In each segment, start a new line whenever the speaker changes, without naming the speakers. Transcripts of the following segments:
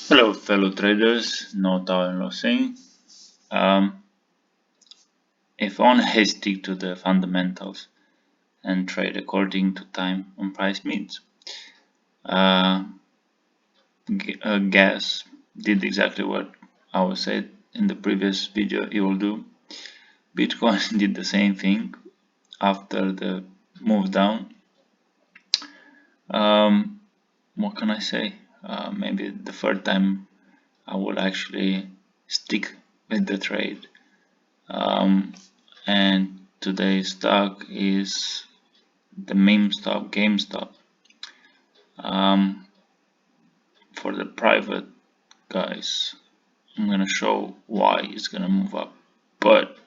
Hello, fellow traders. No Tao losing. Um, if only I stick to the fundamentals and trade according to time and price means. Uh, Gas did exactly what I was said in the previous video it will do. Bitcoin did the same thing after the move down. What can I say? Maybe the third time I will actually stick with the trade. And today's stock is the meme stock, GameStop. For the private guys, I'm gonna show why it's gonna move up. But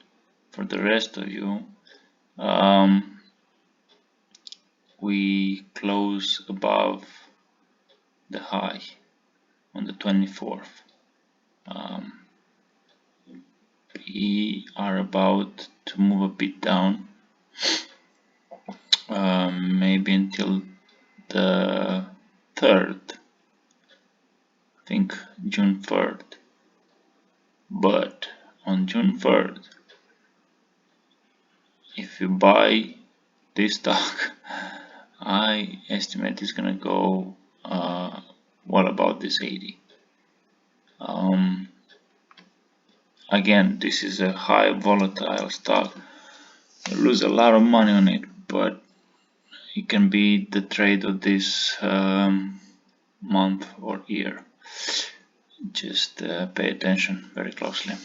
for the rest of you, we close above the high on the 24th. We are about to move a bit down, maybe until the 3rd, I think June 3rd. But on June 3rd, if you buy this stock, I estimate it's gonna go well about this 80. Again, this is a high volatile stock. You lose a lot of money on it, but it can be the trade of this month or year. Just pay attention very closely.